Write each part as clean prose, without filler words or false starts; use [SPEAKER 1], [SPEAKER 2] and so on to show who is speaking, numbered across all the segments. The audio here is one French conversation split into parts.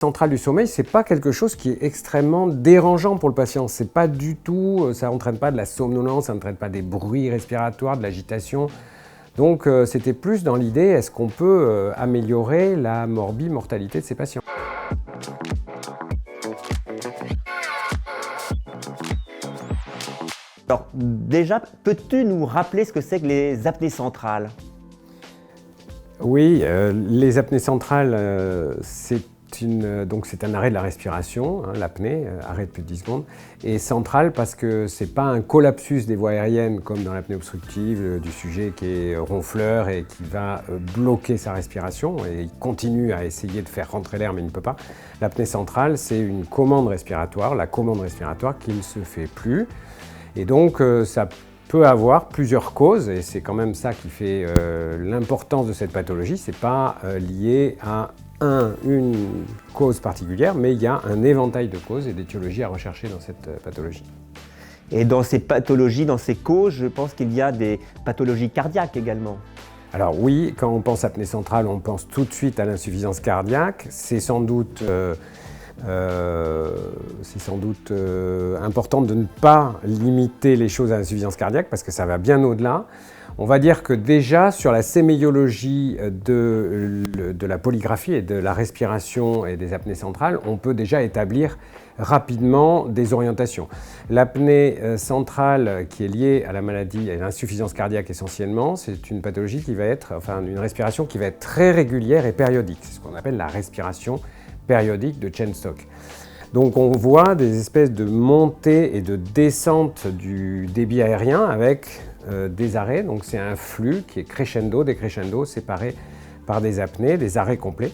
[SPEAKER 1] Centrale du sommeil, c'est pas quelque chose qui est extrêmement dérangeant pour le patient. C'est pas du tout, ça n'entraîne pas de la somnolence, ça n'entraîne pas des bruits respiratoires, de l'agitation. Donc c'était plus dans l'idée, est-ce qu'on peut améliorer la mortalité de ces patients?
[SPEAKER 2] Alors déjà, peux-tu nous rappeler ce que c'est que les apnées centrales?
[SPEAKER 1] Oui, les apnées centrales, c'est un arrêt de la respiration, hein, l'apnée, arrêt de plus de 10 secondes, et centrale parce que ce n'est pas un collapsus des voies aériennes comme dans l'apnée obstructive du sujet qui est ronfleur et qui va bloquer sa respiration et il continue à essayer de faire rentrer l'air mais il ne peut pas. L'apnée centrale, c'est une commande respiratoire, la commande respiratoire qui ne se fait plus, et donc ça peut avoir plusieurs causes, et c'est quand même ça qui fait l'importance de cette pathologie. Ce n'est pas lié à une cause particulière, mais il y a un éventail de causes et d'étiologies à rechercher dans cette pathologie.
[SPEAKER 2] Et dans ces pathologies, dans ces causes, je pense qu'il y a des pathologies cardiaques également.
[SPEAKER 1] Alors oui, quand on pense apnée centrale, on pense tout de suite à l'insuffisance cardiaque. C'est sans doute important de ne pas limiter les choses à l'insuffisance cardiaque parce que ça va bien au-delà. On va dire que déjà sur la séméiologie de la polygraphie et de la respiration et des apnées centrales, on peut déjà établir rapidement des orientations. L'apnée centrale qui est liée à la maladie, à l'insuffisance cardiaque essentiellement, c'est une pathologie qui va être, une respiration qui va être très régulière et périodique. C'est ce qu'on appelle la respiration périodique de Cheyne-Stokes. Donc on voit des espèces de montées et de descentes du débit aérien avec des arrêts. Donc c'est un flux qui est crescendo, décrescendo, séparé par des apnées, des arrêts complets.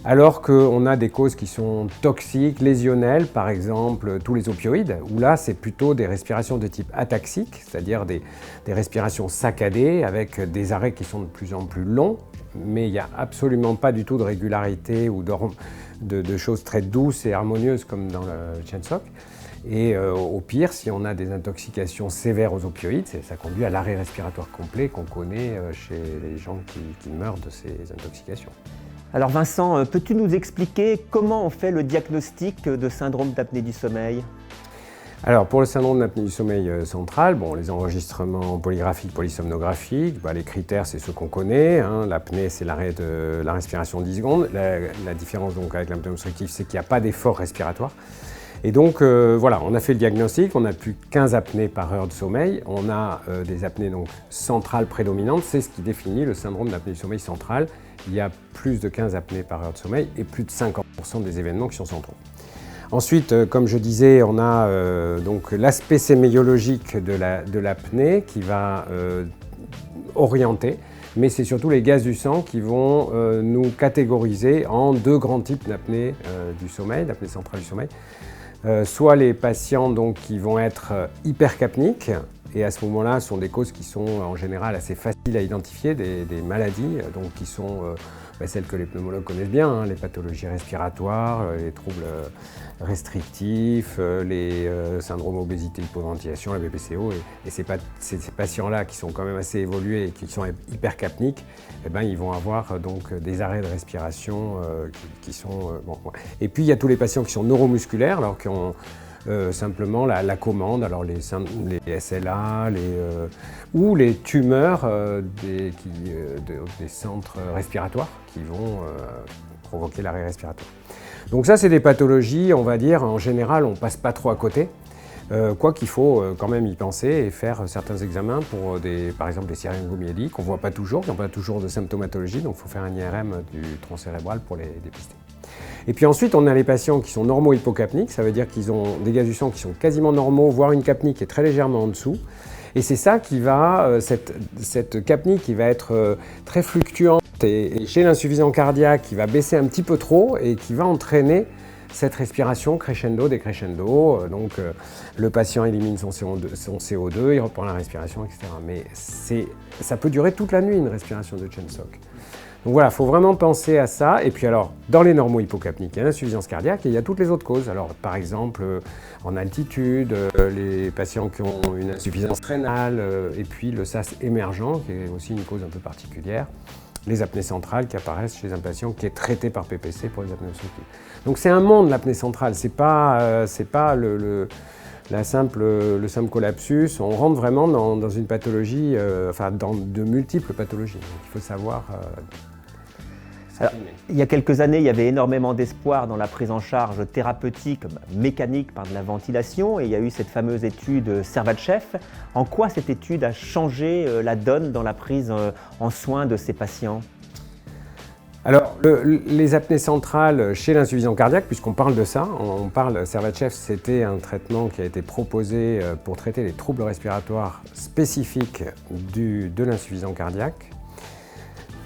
[SPEAKER 1] Alors qu'on a des causes qui sont toxiques, lésionnelles, par exemple tous les opioïdes, où là c'est plutôt des respirations de type ataxique, c'est-à-dire des respirations saccadées avec des arrêts qui sont de plus en plus longs, mais il n'y a absolument pas du tout de régularité ou de choses très douces et harmonieuses comme dans le Cheyne-Stokes. Et au pire, si on a des intoxications sévères aux opioïdes, ça conduit à l'arrêt respiratoire complet qu'on connaît chez les gens qui meurent de ces intoxications.
[SPEAKER 2] Alors Vincent, peux-tu nous expliquer comment on fait le diagnostic de syndrome d'apnée du sommeil?
[SPEAKER 1] Alors pour le syndrome d'apnée du sommeil central, les enregistrements polygraphiques, polysomnographiques, les critères c'est ceux qu'on connaît, hein. L'apnée c'est l'arrêt de la respiration 10 secondes. La différence donc avec l'apnée obstructive c'est qu'il n'y a pas d'effort respiratoire. Et donc voilà, on a fait le diagnostic, on a plus de 15 apnées par heure de sommeil, on a des apnées donc centrales prédominantes, c'est ce qui définit le syndrome d'apnée du sommeil central. Il y a plus de 15 apnées par heure de sommeil et plus de 50% des événements qui sont centraux. Ensuite, comme je disais, on a donc l'aspect séméiologique de l'apnée qui va orienter, mais c'est surtout les gaz du sang qui vont nous catégoriser en deux grands types d'apnée du sommeil, d'apnée centrale du sommeil. Soit les patients donc, qui vont être hypercapniques, et à ce moment-là, ce sont des causes qui sont en général assez faciles à identifier, des maladies donc, qui sont celles que les pneumologues connaissent bien, hein, les pathologies respiratoires, les troubles restrictifs, les syndromes obésité hypoventilation, la BPCO, et ces patients-là qui sont quand même assez évolués et qui sont hypercapniques, ils vont avoir donc des arrêts de respiration qui sont... Et puis il y a tous les patients qui sont neuromusculaires, alors qui ont simplement la commande, alors les SLA, ou les tumeurs des centres respiratoires qui vont provoquer l'arrêt respiratoire. Donc ça, c'est des pathologies, on va dire, en général, on ne passe pas trop à côté, quoi qu'il faut quand même y penser et faire certains examens pour, par exemple, des syringomyélies qu'on ne voit pas toujours, qui n'ont pas toujours de symptomatologie, donc il faut faire un IRM du tronc cérébral pour les dépister. Et puis ensuite, on a les patients qui sont normo-hypocapniques, ça veut dire qu'ils ont des gaz du sang qui sont quasiment normaux, voire une capnie qui est très légèrement en dessous. Et c'est ça qui va, cette capnie qui va être très fluctuante et chez l'insuffisant cardiaque qui va baisser un petit peu trop et qui va entraîner cette respiration crescendo, décrescendo. Donc le patient élimine son CO2, il reprend la respiration, etc. Mais ça peut durer toute la nuit une respiration de Cheyne-Stokes. Donc voilà, il faut vraiment penser à ça. Et puis alors, dans les normo-hypocapniques, il y a l'insuffisance cardiaque et il y a toutes les autres causes. Alors par exemple, en altitude, les patients qui ont une insuffisance rénale, et puis le SAS émergent, qui est aussi une cause un peu particulière. les apnées centrales qui apparaissent chez un patient qui est traité par PPC pour les apnées obstructives. Donc c'est un monde, l'apnée centrale, c'est pas le simple collapsus, on rentre vraiment dans une pathologie, dans de multiples pathologies. Donc il faut savoir...
[SPEAKER 2] Alors, il y a quelques années, il y avait énormément d'espoir dans la prise en charge thérapeutique mécanique par de la ventilation et il y a eu cette fameuse étude Servatchev. En quoi cette étude a changé la donne dans la prise en soin de ces patients ?
[SPEAKER 1] Alors, les apnées centrales chez l'insuffisant cardiaque, puisqu'on parle de ça, Servatchev, c'était un traitement qui a été proposé pour traiter les troubles respiratoires spécifiques de l'insuffisant cardiaque.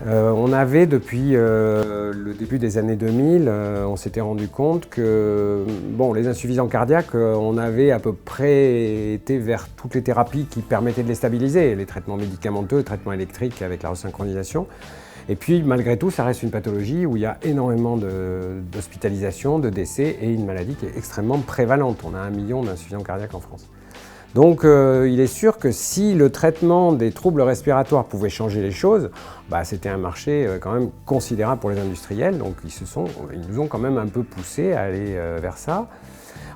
[SPEAKER 1] On avait depuis le début des années 2000, on s'était rendu compte que les insuffisants cardiaques, on avait à peu près été vers toutes les thérapies qui permettaient de les stabiliser, les traitements médicamenteux, les traitements électriques avec la resynchronisation. Et puis malgré tout, ça reste une pathologie où il y a énormément d'hospitalisations, de décès et une maladie qui est extrêmement prévalente. On a 1 million d'insuffisants cardiaques en France. Donc il est sûr que si le traitement des troubles respiratoires pouvait changer les choses, c'était un marché quand même considérable pour les industriels, donc ils nous ont quand même un peu poussé à aller vers ça.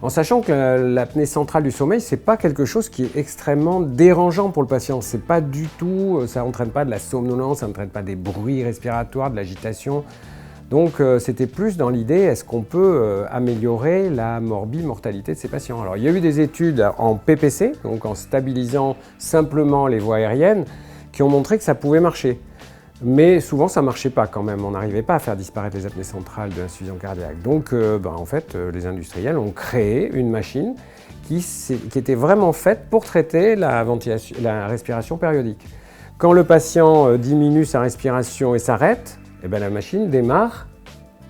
[SPEAKER 1] En sachant que l'apnée centrale du sommeil, c'est pas quelque chose qui est extrêmement dérangeant pour le patient. C'est pas du tout, ça n'entraîne pas de la somnolence, ça n'entraîne pas des bruits respiratoires, de l'agitation. Donc c'était plus dans l'idée, est-ce qu'on peut améliorer la mortalité de ces patients? Alors il y a eu des études en PPC, donc en stabilisant simplement les voies aériennes, qui ont montré que ça pouvait marcher. Mais souvent ça ne marchait pas quand même, on n'arrivait pas à faire disparaître les apnées centrales de l'insuffisance cardiaque. Donc en fait, les industriels ont créé une machine qui était vraiment faite pour traiter la respiration périodique. Quand le patient diminue sa respiration et s'arrête, la machine démarre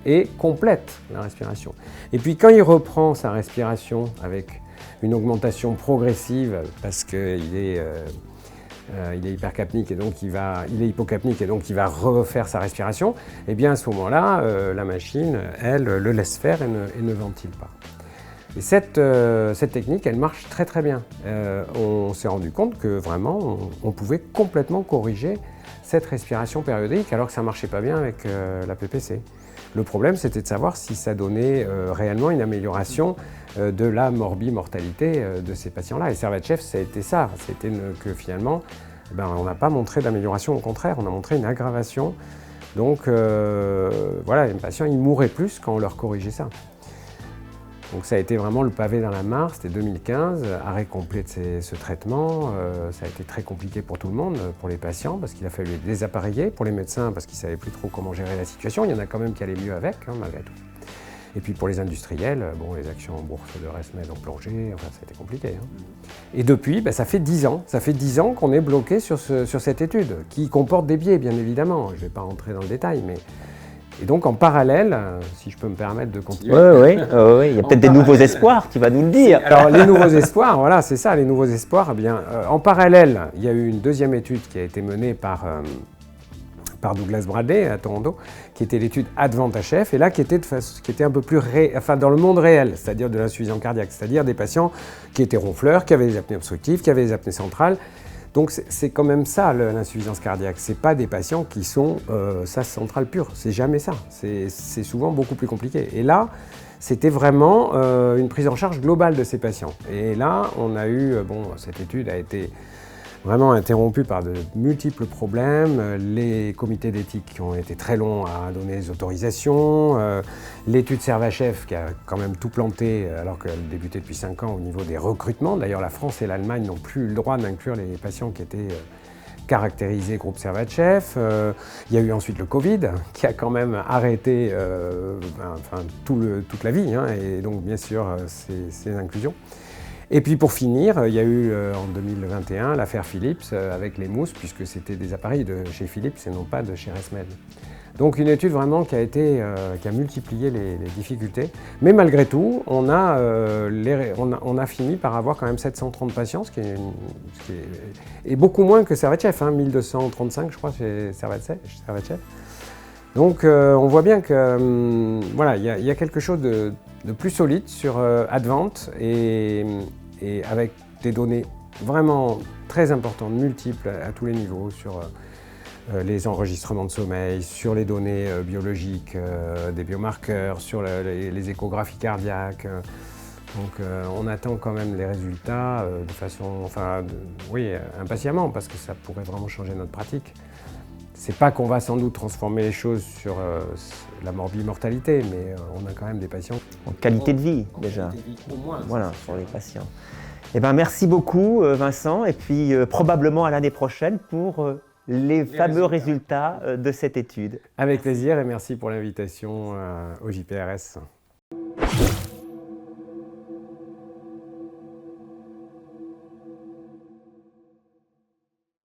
[SPEAKER 1] et complète la respiration. Et puis quand il reprend sa respiration avec une augmentation progressive parce qu'il est hypercapnique et donc il est hypocapnique et donc il va refaire sa respiration, à ce moment-là, la machine, elle, le laisse faire et ne ventile pas. Et cette technique, elle marche très très bien. On s'est rendu compte que vraiment, on pouvait complètement corriger cette respiration périodique alors que ça ne marchait pas bien avec la PPC. Le problème, c'était de savoir si ça donnait réellement une amélioration de la mortalité de ces patients-là. Et Servatchev, ça a été ça. C'était que finalement, on n'a pas montré d'amélioration, au contraire, on a montré une aggravation. Donc les patients, ils mouraient plus quand on leur corrigeait ça. Donc ça a été vraiment le pavé dans la mare, c'était 2015, arrêt complet de ce traitement. Ça a été très compliqué pour tout le monde, pour les patients, parce qu'il a fallu les désappareiller, pour les médecins, parce qu'ils ne savaient plus trop comment gérer la situation. Il y en a quand même qui allaient mieux avec, malgré tout. Et puis pour les industriels, les actions en bourse de ResMed ont plongé, ça a été compliqué. Et depuis, ça fait 10 ans. Ça fait 10 ans qu'on est bloqué sur cette étude, qui comporte des biais, bien évidemment. Je ne vais pas rentrer dans le détail, mais... Et donc en parallèle, si je peux me permettre de continuer.
[SPEAKER 2] Oui, il y a peut-être des nouveaux espoirs, tu vas nous le dire.
[SPEAKER 1] Alors les nouveaux espoirs, voilà, c'est ça, les nouveaux espoirs. En parallèle, il y a eu une deuxième étude qui a été menée par Douglas Bradley à Toronto, qui était l'étude Advent-HF, et là qui était un peu plus dans le monde réel, c'est-à-dire de l'insuffisance cardiaque, c'est-à-dire des patients qui étaient ronfleurs, qui avaient des apnées obstructives, qui avaient des apnées centrales. Donc c'est quand même ça l'insuffisance cardiaque, c'est pas des patients qui sont SAS centrale pure, c'est jamais ça, c'est souvent beaucoup plus compliqué. Et là, c'était vraiment une prise en charge globale de ces patients. Et là, on a eu, cette étude a été vraiment interrompue par de multiples problèmes, les comités d'éthique qui ont été très longs à donner des autorisations, l'étude Servatchev qui a quand même tout planté alors qu'elle débutait depuis 5 ans au niveau des recrutements. D'ailleurs, la France et l'Allemagne n'ont plus le droit d'inclure les patients qui étaient caractérisés groupe Servatchev. Il y a eu ensuite le Covid qui a quand même arrêté toute la vie, et donc bien sûr ces inclusions. Et puis pour finir, il y a eu en 2021 l'affaire Philips avec les mousses, puisque c'était des appareils de chez Philips et non pas de chez ResMed. Donc une étude vraiment qui a multiplié les difficultés. Mais malgré tout, on a fini par avoir quand même 730 patients, ce qui est beaucoup moins que Servatchev, 1235 je crois chez Servatchev. Donc on voit bien que il y a quelque chose de plus solide sur Advent et avec des données vraiment très importantes, multiples à tous les niveaux, sur les enregistrements de sommeil, sur les données biologiques, des biomarqueurs, sur les échographies cardiaques. Donc on attend quand même les résultats de façon, oui, impatiemment, parce que ça pourrait vraiment changer notre pratique. C'est pas qu'on va sans doute transformer les choses sur la morbimortalité, mais on a quand même des patients.
[SPEAKER 2] En qualité de vie, déjà.
[SPEAKER 1] Qualité de vie, au moins.
[SPEAKER 2] Voilà, pour les patients. Eh ben, merci beaucoup, Vincent, et puis probablement à l'année prochaine pour les fameux résultats de cette étude.
[SPEAKER 1] Avec plaisir et merci pour l'invitation au JPRS.